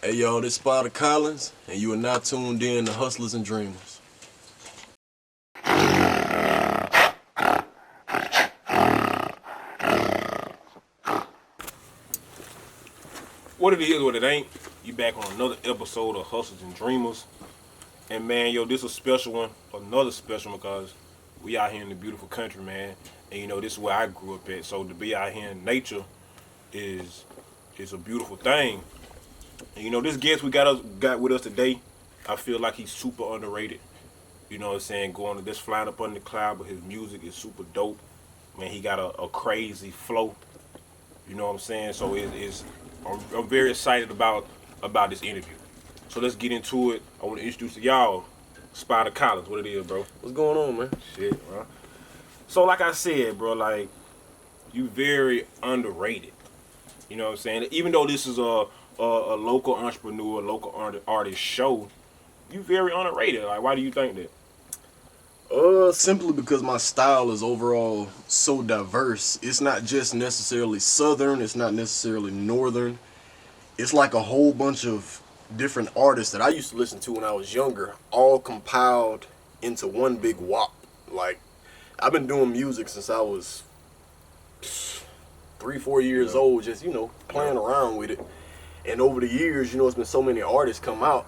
Hey y'all, this Spida Collins, and you are now tuned in to Hustlers and Dreamers. What it is, what it ain't. You back on another episode of Hustlers and Dreamers. And man, yo, this is a special one. Another special one because we out here in the beautiful country, man. And you know, this is where I grew up at. So to be out here in nature is a beautiful thing. And you know, this guest we got with us today, I feel like he's super underrated. You know what I'm saying? Going just flying up under the cloud, but his music is super dope. Man, he got a crazy flow. You know what I'm saying? So I'm very excited about this interview. So let's get into it. I want to introduce to y'all Spida Collins. What it is, bro? What's going on, man? Shit, bro. So like I said, bro, like you very underrated. You know what I'm saying? Even though this is a local entrepreneur, local artist show, you very underrated. Like, why do you think that? Simply because my style is overall so diverse. It's not just necessarily southern, it's not necessarily northern. It's like a whole bunch of different artists that I used to listen to when I was younger, all compiled into one big wop. Like, I've been doing music since I was 3-4 years old, just, playing around with it. And over the years, it's been so many artists come out.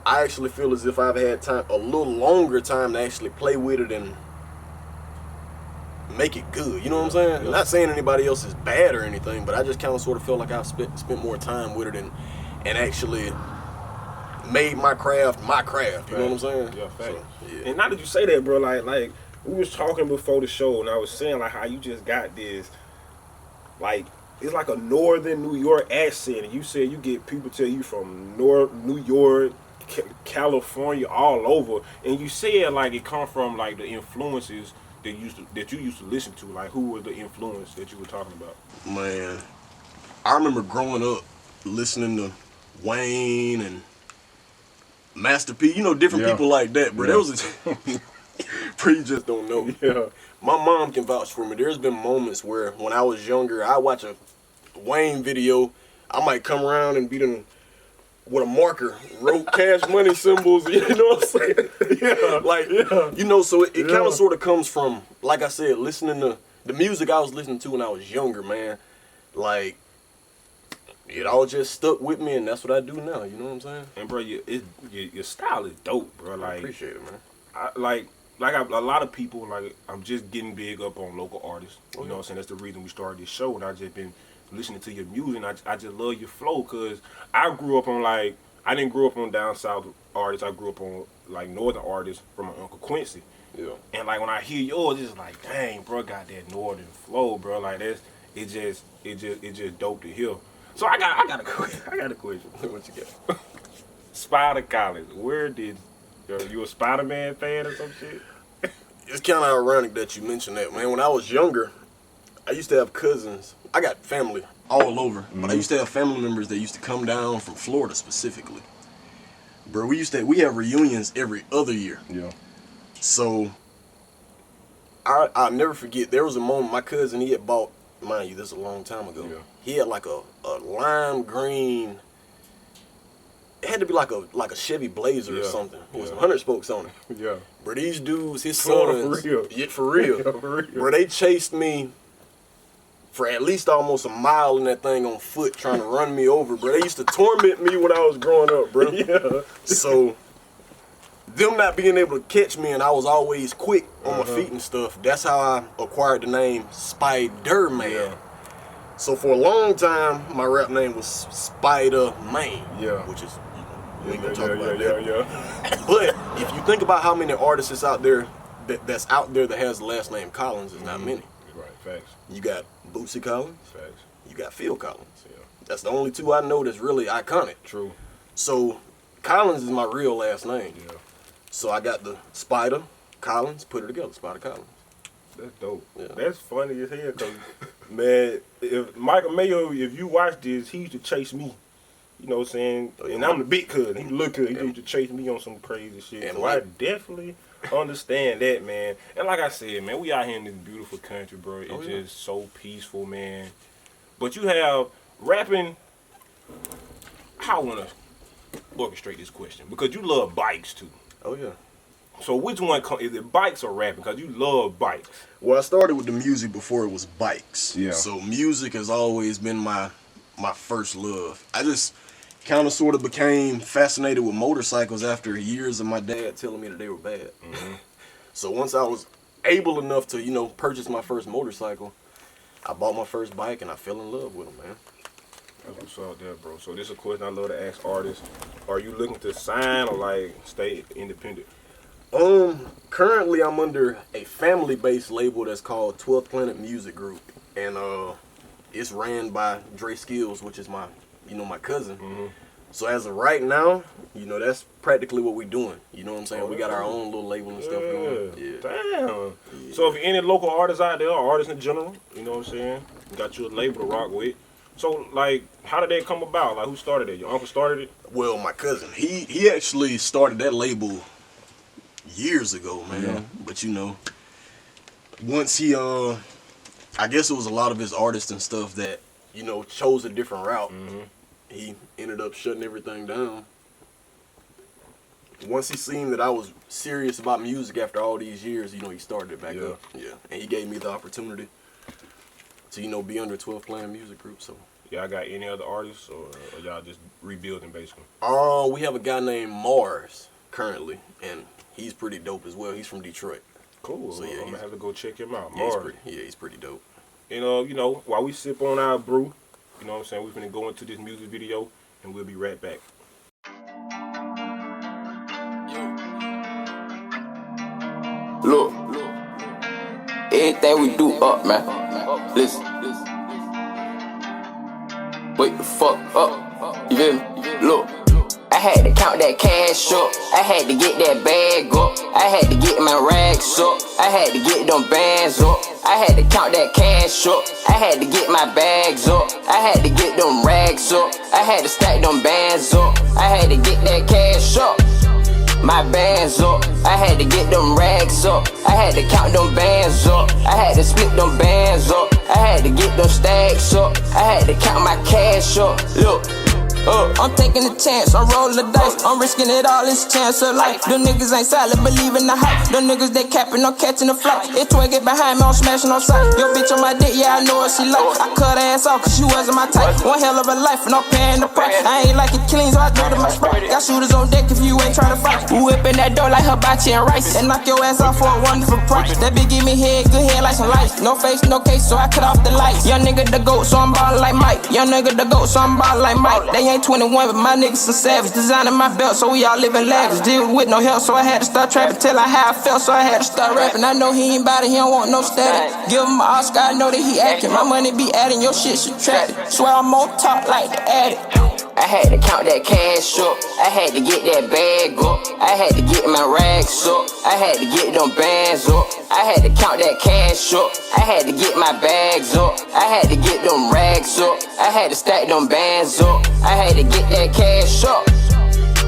I actually feel as if I've had a little longer time to actually play with it and make it good. You know what I'm saying? I'm not saying anybody else is bad or anything, but I just kind of sort of feel like I've spent more time with it and actually made my craft my craft. You know what I'm saying? Yeah, fact. So, yeah. And now that you say that, bro, like we was talking before the show, and I was saying like how you just got this, like it's like a northern New York accent, and you said you get people tell you from New York, California, all over, and you said like it come from like the influences that you used to listen to. Like, who was the influence that you were talking about? Man, I remember growing up listening to Wayne and Master P, different people like that, bro. There was bro, you just don't know. Yeah. My mom can vouch for me. There's been moments where when I was younger, I watch a Wayne video, I might come around and be done with a marker, wrote Cash Money symbols, you know what I'm saying? So it kind of sort of comes from, like I said, listening to the music I was listening to when I was younger, man. Like, it all just stuck with me, and that's what I do now, you know what I'm saying? And bro, your style is dope, bro. Like, I appreciate it, man. A lot of people, like, I'm just getting big up on local artists. You know what I'm saying? That's the reason we started this show, and I just been listening to your music, and I just love your flow, because I grew up on, like, I didn't grow up on down south artists. I grew up on, like, northern artists from my Uncle Quincy. Yeah. And, like, when I hear yours, it's like, dang, bro, got that northern flow, bro. Like, it's just dope to hear. So I got a question. What you got? Spida Collins, where did you a Spider-Man fan or some shit? It's kind of ironic that you mentioned that, man. When I was younger, I used to have cousins. I got family all over, but I used to have family members that used to come down from Florida specifically. Bro, we have reunions every other year. Yeah. So I'll never forget, there was a moment my cousin, he had bought, mind you, this is a long time ago. Yeah. He had like a lime green, it had to be like a Chevy Blazer or something. With some 100 spokes on it. Yeah. Bro, these dudes, his sons, for real. Yeah, for real. Yeah, for real. Bro, they chased me for at least almost a mile in that thing on foot, trying to run me over, bro. They used to torment me when I was growing up, bro. Yeah. So, them not being able to catch me, and I was always quick on my feet and stuff, that's how I acquired the name Spider-Man. Yeah. So for a long time, my rap name was Spider-Man. Yeah. Which is, we ain't gonna talk about that. Yeah. But if you think about how many artists is out there that's out there that has the last name Collins, there's not many. Right, facts. You got Bootsy Collins. Facts. You got Phil Collins. Yeah. That's the only two I know that's really iconic. True. So Collins is my real last name. Yeah. So I got the Spida Collins, put it together, Spida Collins. That's dope. Yeah. That's funny as hell, cause man, if Michael Mayo, if you watch this, he used to chase me. You know what I'm saying? And I'm the big cousin. He look good. He used to chase me on some crazy shit. And so I definitely understand that, man. And like I said, man, we out here in this beautiful country, bro. It's just so peaceful, man. But you have rapping. how I want to orchestrate this question because you love bikes too. Oh yeah. So which one is it, bikes or rapping? Because you love bikes. Well, I started with the music before it was bikes. Yeah. So music has always been my first love. I just kind of sort of became fascinated with motorcycles after years of my dad telling me that they were bad. Mm-hmm. So once I was able enough to, purchase my first motorcycle, I bought my first bike and I fell in love with them, man. That's what's up there, bro. So this is a question I love to ask artists. Are you looking to sign or like stay independent? Currently I'm under a family-based label that's called 12th Planet Music Group, and it's ran by Dre Skills, which is my cousin. Mm-hmm. So as of right now, that's practically what we're doing. You know what I'm saying? We got our own little label and stuff going. Yeah. Damn. Yeah. So if you're any local artists out there, or artists in general, you know what I'm saying? You got you a label to rock with. So like, how did that come about? Like, who started it? Your uncle started it? Well, my cousin. He actually started that label years ago, man. Yeah. But once he I guess it was a lot of his artists and stuff that chose a different route. Mm-hmm. He ended up shutting everything down. Once he seen that I was serious about music after all these years, he started it back up. Yeah, and he gave me the opportunity to be under 12 Planet Music Group. So y'all got any other artists, or y'all just rebuilding basically? We have a guy named Mars currently, and he's pretty dope as well. He's from Detroit. Cool. So yeah, I'm gonna have to go check him out. He's pretty dope. And while we sip on our brew, you know what I'm saying, we're gonna go into this music video, and we'll be right back. Look, everything we do up, man. Listen. Wake the fuck up. You feel me? Look. I had to count that cash up. I had to get that bag up. I had to get my rags up. I had to get them bands up. I had to count that cash up. I had to get my bags up. I had to get them rags up. I had to stack them bands up. I had to get that cash up. My bands up. I had to get them rags up. I had to count them bands up. I had to split them bands up. I had to get them stacks up. I had to count my cash up. Look. I'm taking a chance, I'm rolling the dice, I'm risking it all, it's a chance of life. Them niggas ain't solid, believe in the hype. Them niggas they capping, I'm catching the flight. If twin get behind me, I'm smashing on sight. Yo bitch on my dick, yeah I know what she like. I cut her ass off cause she wasn't my type. One hell of a life and I'm paying the price. I ain't like it clean, so I drew to my sprite. Got shooters on deck if you ain't trying to fight. Whipping that door like hibachi and rice, and knock your ass off for a wonderful price. That bitch give me head, good head like some lights. No face, no case, so I cut off the lights. Young nigga the GOAT, so I'm ballin' like Mike. Young nigga the GOAT, so I'm ballin' like Mike. They ain't 21, but my niggas some savage. Designing my belt, so we all living lavish. Deal with no help, so I had to start trapping. Tell her how I felt, so I had to start rapping. I know he ain't bout it, he don't want no static. Give him an Oscar, I know that he acting. My money be adding, your shit subtracted. Swear I'm on top like the addict. I had to count that cash up. I had to get that bag up. I had to get my rags up. I had to get them bands up. I had to count that cash up. I had to get my bags up. I had to get them rags up. I had to stack them bands up. I had to get that cash up.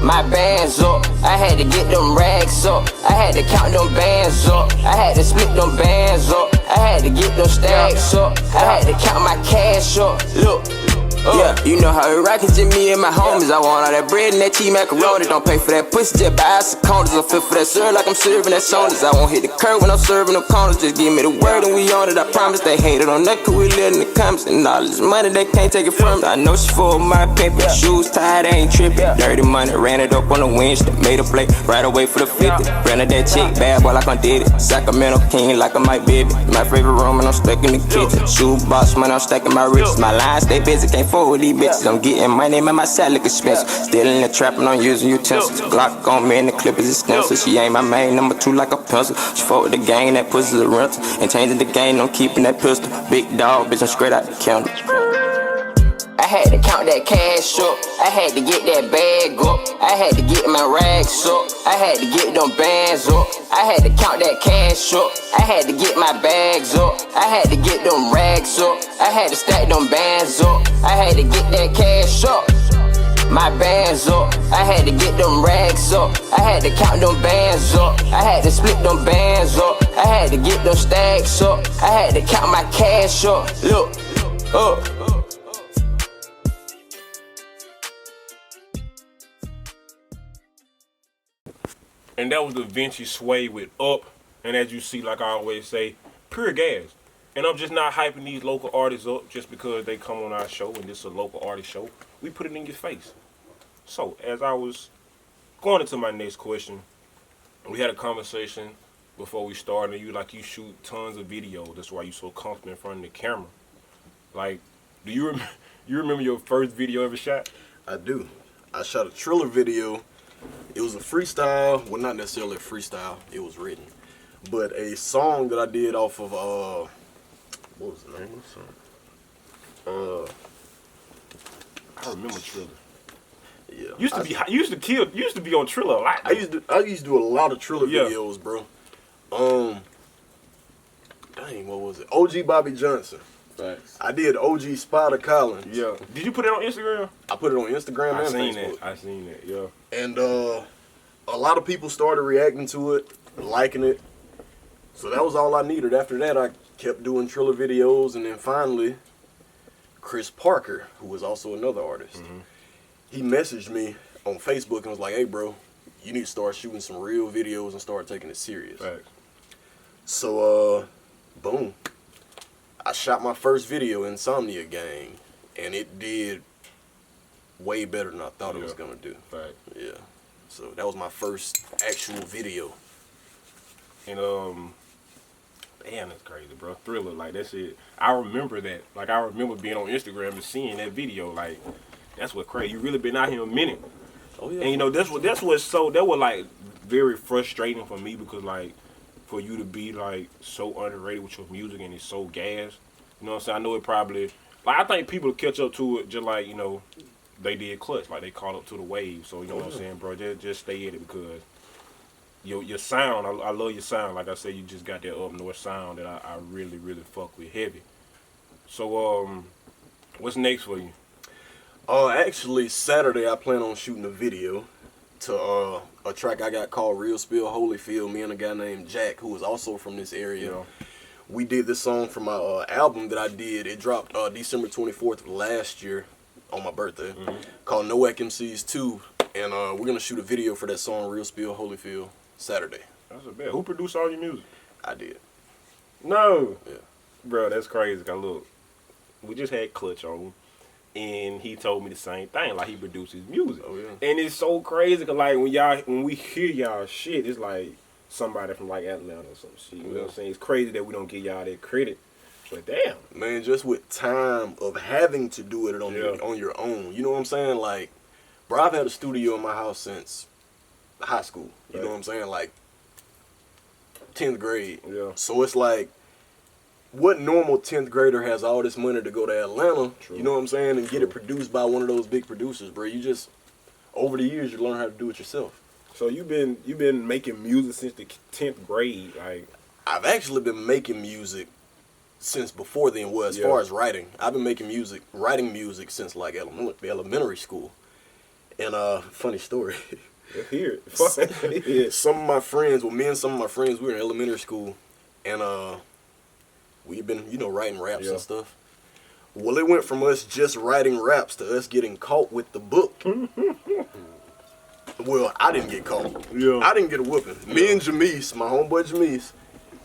My bands up. I had to get them rags up. I had to count them bands up. I had to split them bands up. I had to get them stacks up. I had to count my cash up. Look. Yeah, you know how it rockin', just me and my homies. I want all that bread and that cheese macaroni. Don't pay for that pussy, just buy us some condoms. I feel for that syrup like I'm serving that sodas. I won't hit the curb when I'm serving them condoms. Just give me the word and we on it, I promise. They hated on that cause we live in the comments. And all this money, they can't take it from me. I know she full of my pimpin'. Shoes tied, I ain't trippin'. Dirty money, ran it up on the winch. Made a play, right away for the 50. Rented that chick, bad boy like I did it. Sacramento king like I might baby. My favorite room and I'm stuck in the kitchen. Shoe boss money, I'm stacking my riches. My lines stay busy, can't with these bitches. I'm getting money, man, my side look expensive. Still in the trap and I'm using utensils. Glock on me and the clip is extensive. She ain't my main, number 2 like a pencil. She fuck with the gang, that pussy's a rental. And changing the game, I'm keeping that pistol. Big dog, bitch, I'm straight out the counter. I had to count that cash up. I had to get that bag up. I had to get my rags up. I had to get them bands up. I had to count that cash up. I had to get my bags up. I had to get them rags up. I had to stack them bands up. I had to get that cash up. My bands up. I had to get them rags up. I had to count them bands up. I had to split them bands up. I had to get them stacks up. I had to count my cash up. Look, up. And that was the Vinci Sway with Up. And as you see, like I always say, pure gas. And I'm just not hyping these local artists up just because they come on our show and this is a local artist show. We put it in your face. So, as I was going into my next question, we had a conversation before we started. You shoot tons of video. That's why you so comfortable in front of the camera. Like, do you remember your first video ever shot? I do. I shot a Triller video. It was a freestyle. Well, not necessarily a freestyle. It was written. But a song that I did off of, what was the name of the song? I remember Triller. Yeah. Used to be on Triller a lot. I used to do a lot of Triller videos, bro. Dang, what was it? OG Bobby Johnson. Thanks. I did OG Spida Collins. Yeah. Did you put it on Instagram? I put it on Instagram and Facebook. I seen that, yeah. And a lot of people started reacting to it, liking it. So that was all I needed. After that, I kept doing Triller videos, and then finally, Chris Parker, who was also another artist, he messaged me on Facebook and was like, "Hey, bro, you need to start shooting some real videos and start taking it serious." Right. So, boom. I shot my first video, Insomnia Gang, and it did way better than I thought it was gonna do. Right. Yeah. So that was my first actual video. And damn, that's crazy, bro. Thriller, like that shit. I remember that. Like I remember being on Instagram and seeing that video. Like that's what crazy. You really been out here a minute. Oh yeah. And you know that was like very frustrating for me because like for you to be like so underrated with your music and it's so gas. You know what I'm saying? I know it probably like I think people catch up to it just like, you know, they did Clutch, like they caught up to the wave. So you know what I'm saying, bro? Just stay in it because your sound, I love your sound. Like I said, you just got that up north sound that I really, really fuck with heavy. So what's next for you? Actually Saturday I plan on shooting a video to a track I got called Real Spill Holyfield. Me and a guy named Jack, who was also from this area. Yeah. We did this song for my album that I did. It dropped December 24th of last year on my birthday, called No Whack MCs 2. And we're going to shoot a video for that song, Real Spill Holyfield, Saturday. That's a bet. Who produced all your music? I did. No. Yeah. Bro, that's crazy. Cause look, we just had Clutch on, and he told me the same thing. Like he produced his music. Oh yeah. And it's so crazy. Cause like when we hear y'all shit, it's like somebody from like Atlanta or some shit. You know what I'm saying? It's crazy that we don't give y'all that credit. It's like damn. Man, just with time of having to do it on your own. You know what I'm saying? Like, bro, I've had a studio in my house since high school. You know what I'm saying? Like 10th grade. Yeah. So it's like, what normal 10th grader has all this money to go to Atlanta, True. you know what I'm saying, and get it produced by one of those big producers, bro? You just, over the years, you learn how to do it yourself. So you've been making music since the 10th grade, like. I've actually been making music since before then. Well, as far as writing, I've been writing music since like elementary school. And funny story. Let's hear it. Some of my friends, me and some of my friends, we were in elementary school, and we've been, writing raps and stuff. Well, it went from us just writing raps to us getting caught with the book. Well, I didn't get caught. Yeah. I didn't get a whooping. Me and Jameis, my homeboy Jameis,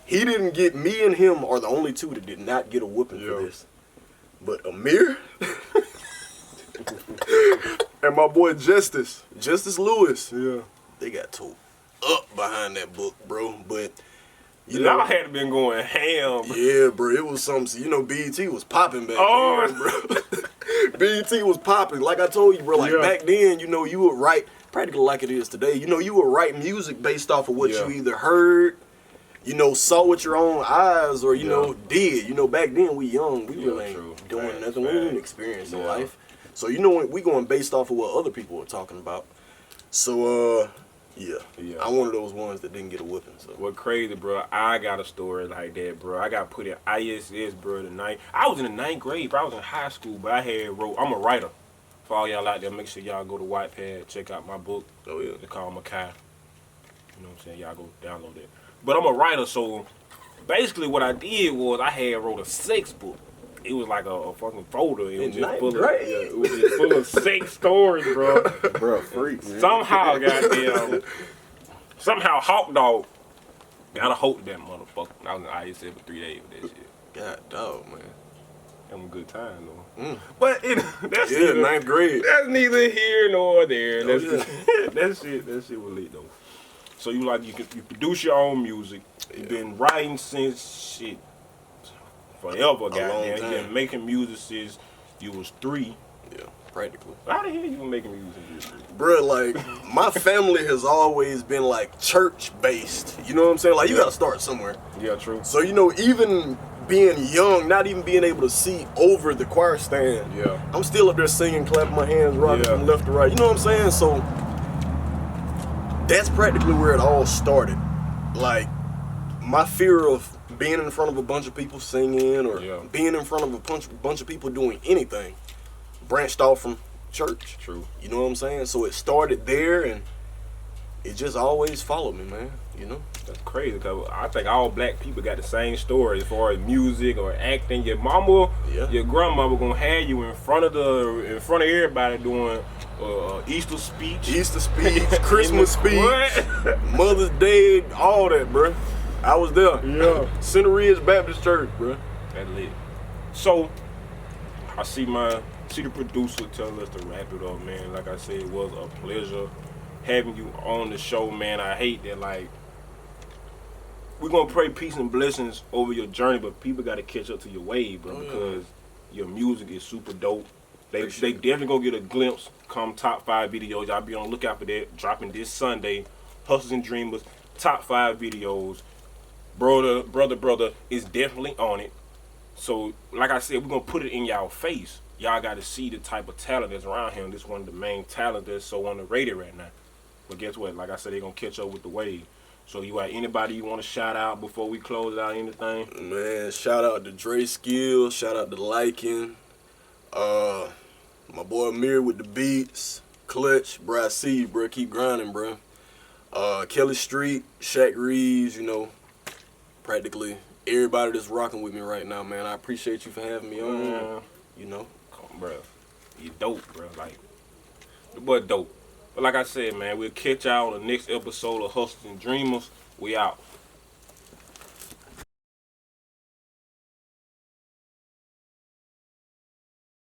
he didn't get, me and him are the only two that did not get a whooping for this. But Amir and my boy Justice Lewis, they got towed up behind that book, bro. But y'all had been going ham. Yeah, bro, it was something. BET was popping back then, bro. BET was popping. Like I told you, bro, back then, you would write, practically like it is today, you would write music based off of what you either heard, saw with your own eyes, or, did. Back then, we young. We really ain't doing nothing. We ain't experiencing life. So, we going based off of what other people were talking about. So, I'm one of those ones that didn't get a whipping. So. What crazy, bro. I got a story like that, bro. I got put in ISS, bro, I was in the 9th grade, bro. I was in high school, but I'm a writer. For all y'all out there, make sure y'all go to Wattpad, check out my book. Oh, yeah. It's called Makai. You know what I'm saying? Y'all go download it. But I'm a writer, so basically what I did was I wrote a sex book. It was like a fucking folder. It was just full of sex stories, bro. Bro, freaks. Somehow, goddamn, Somehow Hawk Dog got a hold of that motherfucker. I was in ISL for 3 days with that shit. God dog, man. Having a good time though. But that's Yeah, ninth grade. That's neither here nor there. Oh, That shit was lit though. So you produce your own music. You've been writing since shit forever, goddamn. You've been making music since you was 3. Yeah, practically. How the hell you been making music since you was 3? Bruh, like, my family has always been, like, church-based. You know what I'm saying? Like, you gotta start somewhere. Yeah, true. So, you know, even being young, not even being able to see over the choir stand, Yeah. I'm still up there singing, clapping my hands, rocking from left to right. You know what I'm saying? So, that's practically where it all started. Like, my fear of being in front of a bunch of people singing or being in front of a bunch of people doing anything branched off from church. True. You know what I'm saying? So it started there and it just always followed me, man. You know? That's crazy because I think all black people got the same story as far as music or acting. Your mama, your grandmama gonna have you in front of everybody doing Easter speech, Christmas speech, Mother's Day, all that, bro. I was there. Yeah. Center Ridge Baptist Church, bro. That lit. So I see the producer telling us to wrap it up, man. Like I said, it was a pleasure having you on the show, man. I hate that, like, we're gonna pray peace and blessings over your journey, but people gotta catch up to your wave, bro, because your music is super dope. They definitely gonna get a glimpse come top 5 videos. Y'all be on the lookout for that. Dropping this Sunday. Hustlers and Dreamers, top 5 videos. Brother is definitely on it. So, like I said, we're gonna put it in y'all face. Y'all gotta see the type of talent that's around him. This one of the main talent that's so underrated right now. But guess what? Like I said, they're gonna catch up with the wave. So you got anybody you want to shout out before we close out anything? Man, shout out to Dre Skills, shout out to Lycan, my boy Amir with the beats, Clutch, bro, I see you, bro, keep grinding, bro. Kelly Street, Shaq Reeves, you know, practically everybody that's rocking with me right now, man. I appreciate you for having me on, you know. Come on, bro. You dope, bro. Like, the boy dope. But like I said, man, we'll catch y'all on the next episode of Hustlers and Dreamers. We out.